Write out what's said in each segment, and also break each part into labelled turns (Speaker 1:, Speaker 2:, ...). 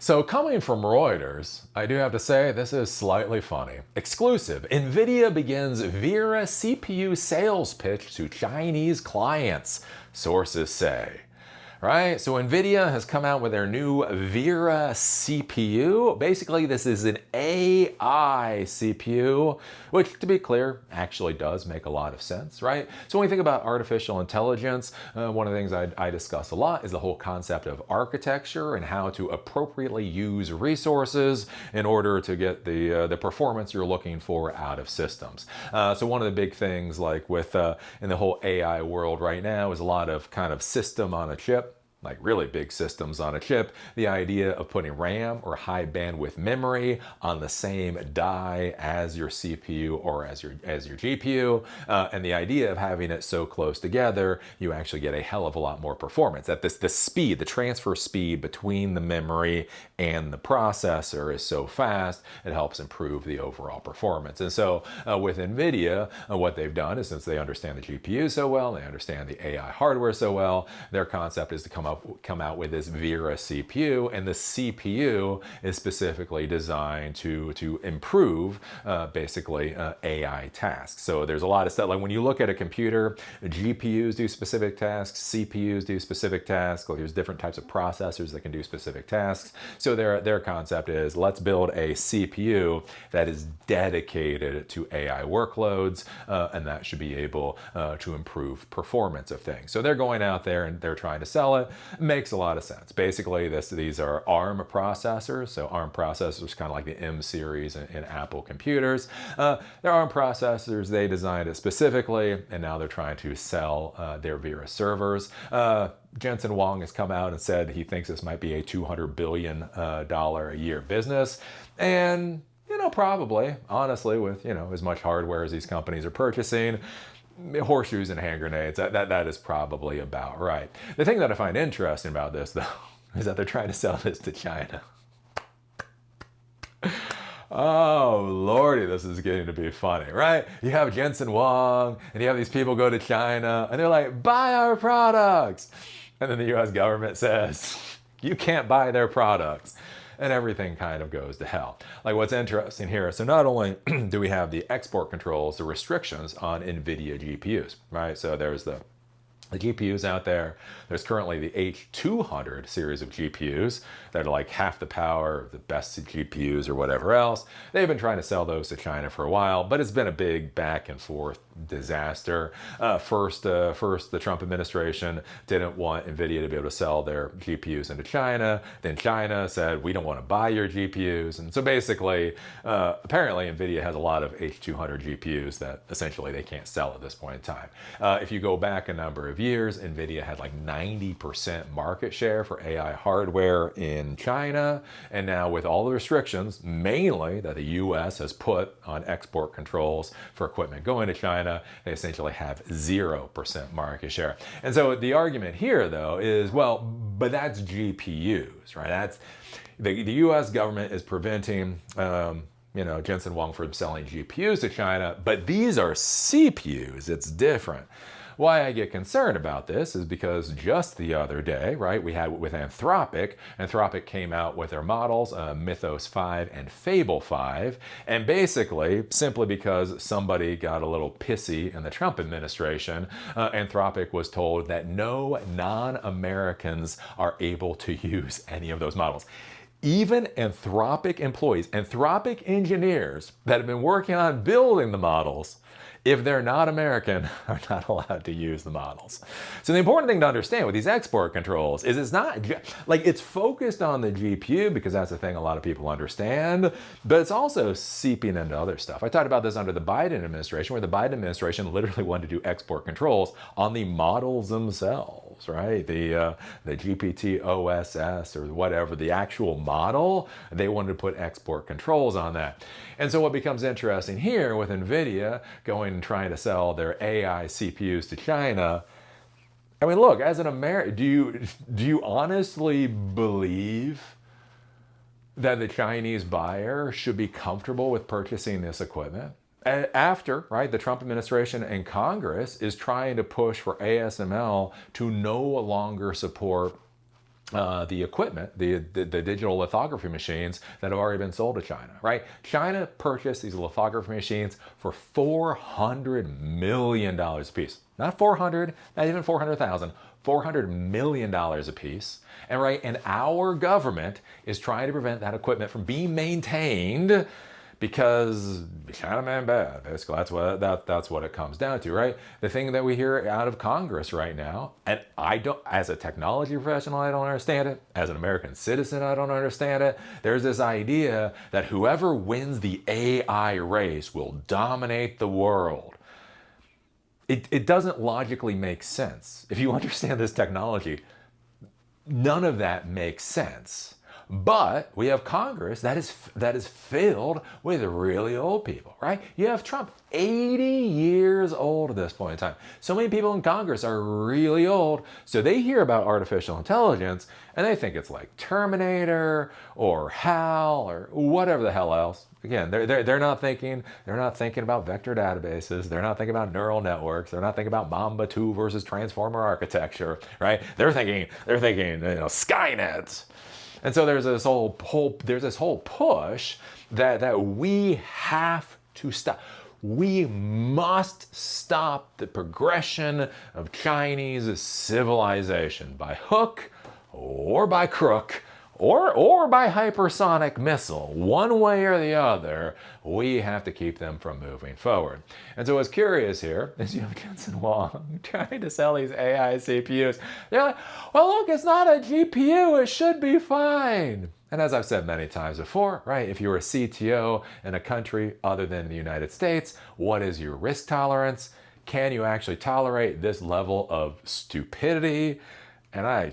Speaker 1: So coming from Reuters, I do have to say this is slightly funny. Exclusive, NVIDIA begins Vera CPU sales pitch to Chinese clients, sources say. Right? So NVIDIA has come out with their new Vera CPU. Basically, this is an AI CPU, which, to be clear, actually does make a lot of sense, right? So when we think about artificial intelligence, one of the things I discuss a lot is the whole concept of architecture and how to appropriately use resources in order to get the performance you're looking for out of systems. So one of the big things, like with in the whole AI world right now, is a lot of kind of system on a chip, like really big systems on a chip. The idea of putting RAM or high bandwidth memory on the same die as your CPU or as your GPU, and the idea of having it so close together, you actually get a hell of a lot more performance. That the speed, the transfer speed between the memory and the processor is so fast, it helps improve the overall performance. And so with NVIDIA, what they've done is, since they understand the GPU so well, they understand the AI hardware so well, their concept is to come out with this Vera CPU, and the CPU is specifically designed to improve basically AI tasks. So there's a lot of stuff, like when you look at a computer, GPUs do specific tasks, CPUs do specific tasks. There's different types of processors that can do specific tasks. So their concept is, let's build a CPU that is dedicated to AI workloads, and that should be able to improve performance of things. So they're going out there and they're trying to sell it. Makes a lot of sense. Basically, these are ARM processors. So ARM processors, kind of like the M series in Apple computers. They're ARM processors. They designed it specifically, and now they're trying to sell their Vera servers. Jensen Huang has come out and said he thinks this might be a $200 billion a year business. And, probably, honestly, with, as much hardware as these companies are purchasing, horseshoes and hand grenades, that is probably about right. The thing that I find interesting about this, though, is that they're trying to sell this to China. Oh, lordy, this is getting to be funny, right? You have Jensen Huang, and you have these people go to China, and they're like, buy our products! And then the US government says, you can't buy their products. And everything kind of goes to hell. Like, what's interesting here, so not only do we have the export controls, the restrictions on NVIDIA GPUs, right? So there's the GPUs out there. There's currently the H200 series of GPUs that are like half the power of the best GPUs or whatever else. They've been trying to sell those to China for a while, but it's been a big back and forth disaster. First, the Trump administration didn't want NVIDIA to be able to sell their GPUs into China. Then China said, we don't want to buy your GPUs. And so basically, apparently NVIDIA has a lot of H200 GPUs that essentially they can't sell at this point in time. If you go back a number of years, NVIDIA had like 90% market share for AI hardware in China. And now with all the restrictions, mainly that the US has put on export controls for equipment going to China, they essentially have 0% market share. And so the argument here, though, is, well, but that's GPUs, right? That's the US government is preventing Jensen Huang from selling GPUs to China, but these are CPUs. It's different. Why I get concerned about this is because just the other day, right, we had with Anthropic. Anthropic came out with their models, Mythos 5 and Fable 5, and basically, simply because somebody got a little pissy in the Trump administration, Anthropic was told that no non-Americans are able to use any of those models. Even Anthropic employees, Anthropic engineers that have been working on building the models, if they're not American, are not allowed to use the models. So the important thing to understand with these export controls is it's not, like, it's focused on the GPU because that's the thing a lot of people understand, but it's also seeping into other stuff. I talked about this under the Biden administration, where the Biden administration literally wanted to do export controls on the models themselves, right? The GPT OSS or whatever, the actual model, they wanted to put export controls on that. And so what becomes interesting here with NVIDIA going and trying to sell their AI CPUs to China, I mean, look, as an American, do you honestly believe that the Chinese buyer should be comfortable with purchasing this equipment? After, right, the Trump administration and Congress is trying to push for ASML to no longer support the equipment, the digital lithography machines that have already been sold to China, right? China purchased these lithography machines for $400 million a piece. Not 400, not even 400,000, $400 million a piece. And right, and our government is trying to prevent that equipment from being maintained because China man bad. Basically, that's what it comes down to, right? The thing that we hear out of Congress right now, and I don't, as a technology professional, I don't understand it. As an American citizen, I don't understand it. There's this idea that whoever wins the AI race will dominate the world. It doesn't logically make sense. If you understand this technology, none of that makes sense. But we have Congress that is filled with really old people, right? You have Trump, 80 years old at this point in time. So many people in Congress are really old, so they hear about artificial intelligence and they think it's like Terminator or HAL or whatever the hell else. Again, they're not thinking about vector databases. They're not thinking about neural networks. They're not thinking about Mamba 2 versus Transformer architecture, right? They're thinking Skynet. And so there's this whole push that we have to stop. We must stop the progression of Chinese civilization by hook or by crook or by hypersonic missile. One way or the other, we have to keep them from moving forward. And so what's curious here is you have Jensen Huang trying to sell these AI CPUs. They're like, well, look, it's not a GPU. It should be fine. And as I've said many times before, right, if you're a CTO in a country other than the United States, what is your risk tolerance? Can you actually tolerate this level of stupidity? And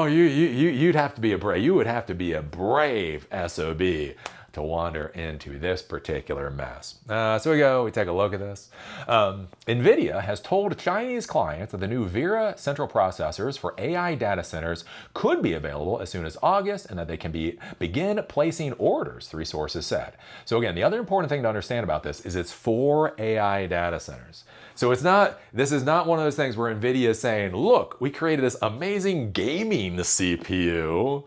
Speaker 1: you'd have to be you would have to be a brave SOB to wander into this particular mess. So we take a look at this. NVIDIA has told Chinese clients that the new Vera central processors for AI data centers could be available as soon as August and that they can begin placing orders, 3 sources said. So again, the other important thing to understand about this is it's for AI data centers. So this is not one of those things where NVIDIA is saying, look, we created this amazing gaming CPU,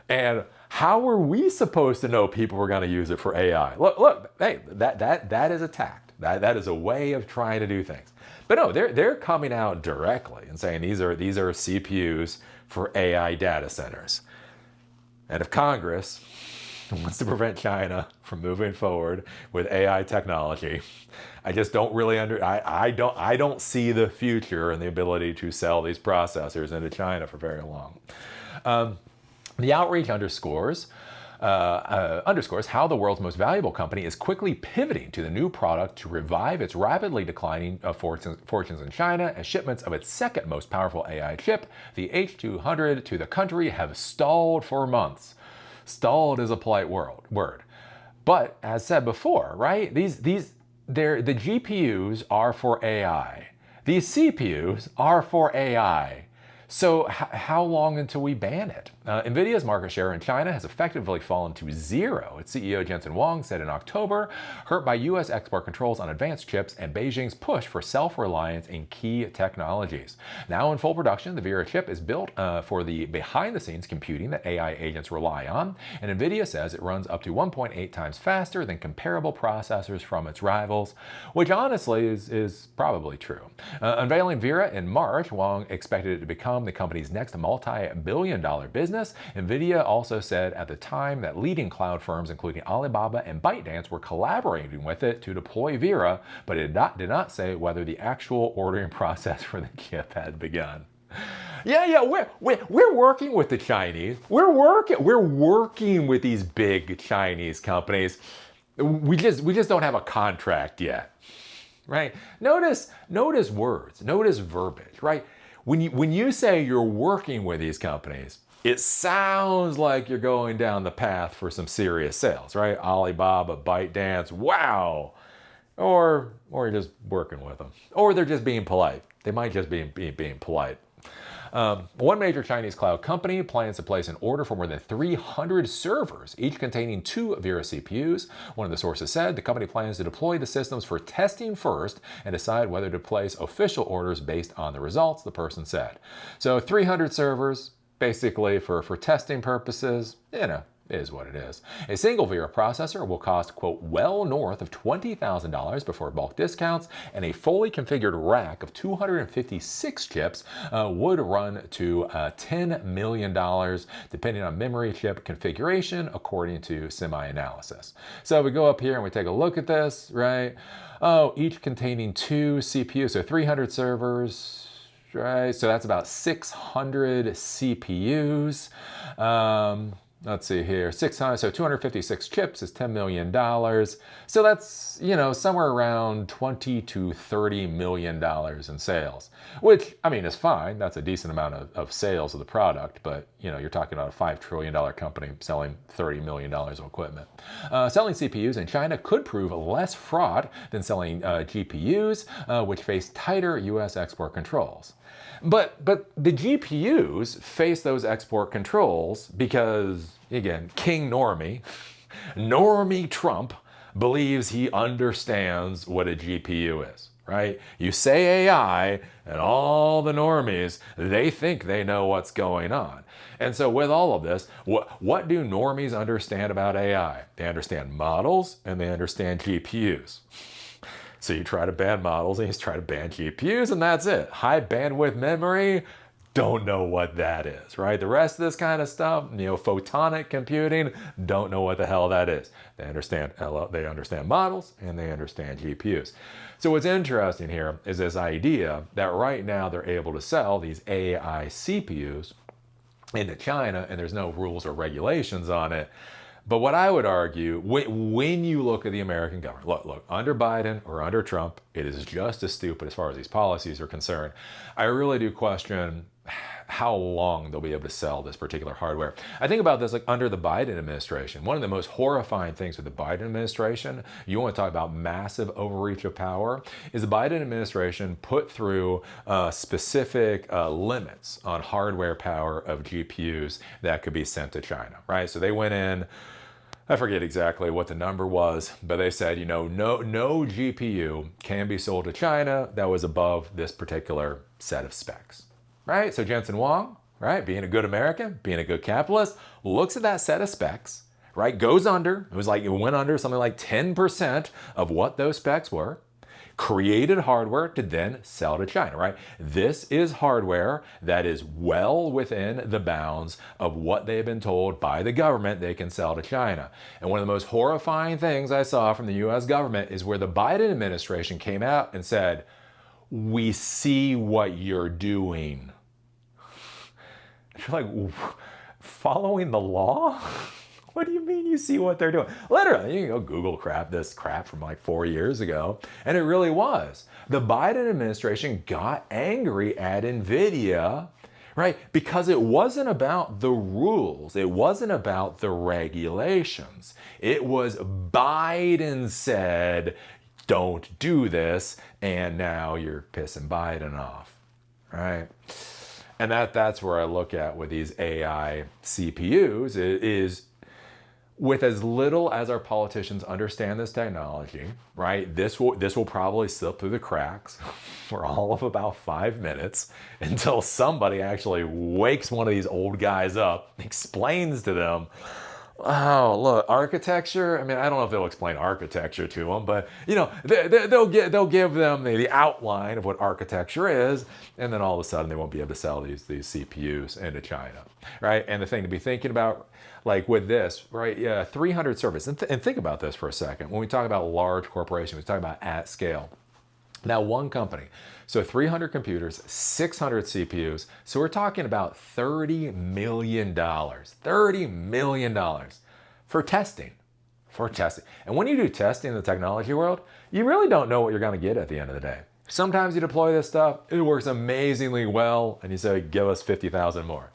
Speaker 1: and how are we supposed to know people are going to use it for AI? Look, hey, that is a tact. That is a way of trying to do things. But no, they're coming out directly and saying these are CPUs for AI data centers. And if Congress wants to prevent China from moving forward with AI technology, I just don't really I don't see the future and the ability to sell these processors into China for very long. The outreach underscores how the world's most valuable company is quickly pivoting to the new product to revive its rapidly declining fortunes in China, as shipments of its second most powerful AI chip, the H200, to the country have stalled for months. Stalled is a polite word. But as said before, right, the GPUs are for AI. These CPUs are for AI. So how long until we ban it? NVIDIA's market share in China has effectively fallen to zero, its CEO Jensen Huang said in October, hurt by U.S. export controls on advanced chips and Beijing's push for self-reliance in key technologies. Now in full production, the Vera chip is built for the behind-the-scenes computing that AI agents rely on, and NVIDIA says it runs up to 1.8 times faster than comparable processors from its rivals, which honestly is probably true. Unveiling Vera in March, Huang expected it to become the company's next multi-billion-dollar business. NVIDIA also said at the time that leading cloud firms, including Alibaba and ByteDance, were collaborating with it to deploy Vera, but it did not say whether the actual ordering process for the chip had begun. Yeah, we're working with the Chinese. We're working with these big Chinese companies. We just don't have a contract yet, right? Notice words, notice verbiage, right? When you say you're working with these companies, it sounds like you're going down the path for some serious sales, right? Alibaba, ByteDance, wow. Or you're just working with them. Or they're just being polite. They might just be being polite. One major Chinese cloud company plans to place an order for more than 300 servers, each containing 2 Vera CPUs. One of the sources said the company plans to deploy the systems for testing first and decide whether to place official orders based on the results, the person said. So 300 servers, basically for testing purposes, is what it is. A single Vera processor will cost, quote, well north of $20,000 before bulk discounts, and a fully configured rack of 256 chips would run to $10 million, depending on memory chip configuration, according to SemiAnalysis. So we go up here and we take a look at this, right? Oh, each containing 2 CPUs, so 300 servers, right? So that's about 600 CPUs. Let's see here, 600, so 256 chips is $10 million. So that's, somewhere around $20 to $30 million in sales, which, is fine. That's a decent amount of sales of the product, but, you're talking about a $5 trillion company selling $30 million of equipment. Selling CPUs in China could prove less fraught than selling GPUs, which face tighter U.S. export controls. But the GPUs face those export controls because, again, King Normie Trump believes he understands what a GPU is, right? You say AI and all the normies, they think they know what's going on. And so with all of this, what do normies understand about AI? They understand models and they understand GPUs. So you try to ban models and you try to ban GPUs and that's it. High bandwidth memory, don't know what that is, right? The rest of this kind of stuff, photonic computing, don't know what the hell that is. They understand models and they understand GPUs. So what's interesting here is this idea that right now they're able to sell these AI CPUs into China and there's no rules or regulations on it. But what I would argue, when you look at the American government, look, under Biden or under Trump, it is just as stupid as far as these policies are concerned. I really do question how long they'll be able to sell this particular hardware. I think about this like under the Biden administration. One of the most horrifying things with the Biden administration, you want to talk about massive overreach of power, is the Biden administration put through specific limits on hardware power of GPUs that could be sent to China, right? So they went in, I forget exactly what the number was, but they said, no GPU can be sold to China that was above this particular set of specs. Right? So Jensen Huang, right, being a good American, being a good capitalist, looks at that set of specs, right, goes under, it went under something like 10% of what those specs were, created hardware to then sell to China, right? This is hardware that is well within the bounds of what they have been told by the government they can sell to China. And one of the most horrifying things I saw from the US government is where the Biden administration came out and said, we see what you're doing. You're like, following the law? What do you mean you see what they're doing? Literally, you can go Google this crap from like 4 years ago. And it really was. The Biden administration got angry at NVIDIA, right? Because it wasn't about the rules. It wasn't about the regulations. It was Biden said, don't do this. And now you're pissing Biden off, right? And that's where I look at with these AI CPUs is with as little as our politicians understand this technology, right? This will probably slip through the cracks for all of about 5 minutes until somebody actually wakes one of these old guys up, explains to them, oh, look, architecture. I don't know if they'll explain architecture to them, but they'll give them the outline of what architecture is, and then all of a sudden they won't be able to sell these CPUs into China, right? And the thing to be thinking about, like with this, right? Yeah, 300 servers, and think about this for a second. When we talk about large corporations, we talk about at scale. Now, one company, so 300 computers, 600 CPUs. So we're talking about $30 million for testing. And when you do testing in the technology world, you really don't know what you're going to get at the end of the day. Sometimes you deploy this stuff, it works amazingly well, and you say, give us 50,000 more.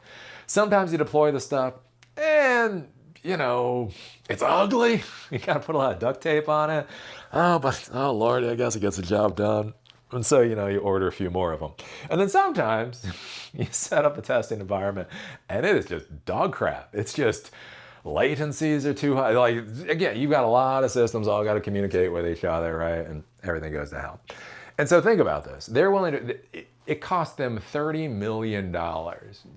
Speaker 1: Sometimes you deploy the stuff, and it's ugly. You got to put a lot of duct tape on it. Oh, Lord, I guess it gets the job done. And so, you order a few more of them. And then sometimes you set up a testing environment and it is just dog crap. It's just latencies are too high. Like, again, you've got a lot of systems all got to communicate with each other, right? And everything goes to hell. And so think about this. They're willing to, it cost them $30 million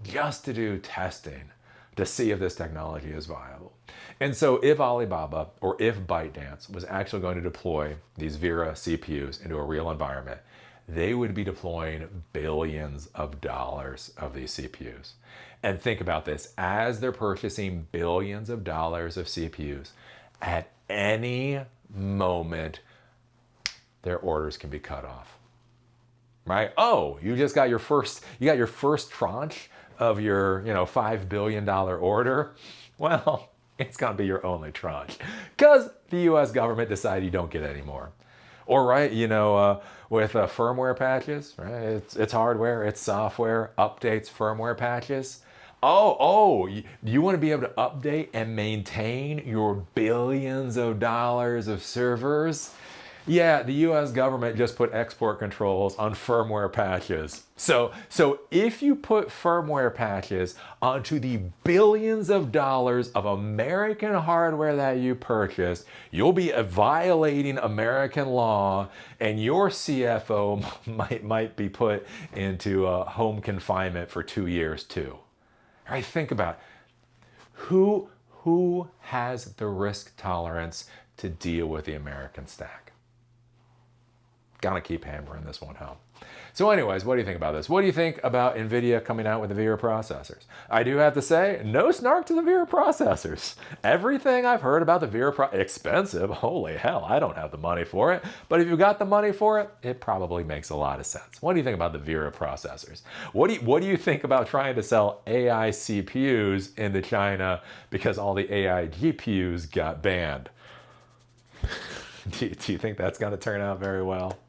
Speaker 1: just to do testing to see if this technology is viable. And so if Alibaba or if ByteDance was actually going to deploy these Vera CPUs into a real environment, they would be deploying billions of dollars of these CPUs. And think about this, as they're purchasing billions of dollars of CPUs, at any moment, their orders can be cut off, right? Oh, you got your first tranche of your, $5 billion order. Well, it's gonna be your only tranche because the US government decided you don't get any more. Or, right, with firmware patches, right? It's hardware, it's software, updates, firmware patches. Oh, you want to be able to update and maintain your billions of dollars of servers? Yeah, the US government just put export controls on firmware patches. So if you put firmware patches onto the billions of dollars of American hardware that you purchased, you'll be violating American law, and your CFO might be put into home confinement for 2 years too. All right, think about it. Who has the risk tolerance to deal with the American stack? Gotta keep hammering this one home. So anyways, what do you think about this? What do you think about NVIDIA coming out with the Vera processors? I do have to say, no snark to the Vera processors. Everything I've heard about the Vera expensive, holy hell, I don't have the money for it. But if you got the money for it, it probably makes a lot of sense. What do you think about the Vera processors? What do you think about trying to sell AI CPUs into China because all the AI GPUs got banned? Do you think that's going to turn out very well?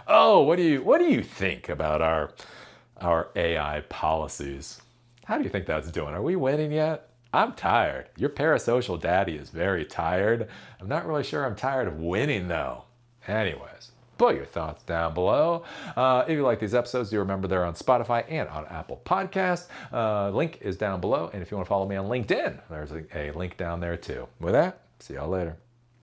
Speaker 1: Oh, what do you think about our AI policies? How do you think that's doing? Are we winning yet? I'm tired. Your parasocial daddy is very tired. I'm not really sure I'm tired of winning though. Anyways, put your thoughts down below. If you like these episodes, do remember they're on Spotify and on Apple Podcasts. Link is down below. And if you want to follow me on LinkedIn, there's a link down there too. With that, see y'all later.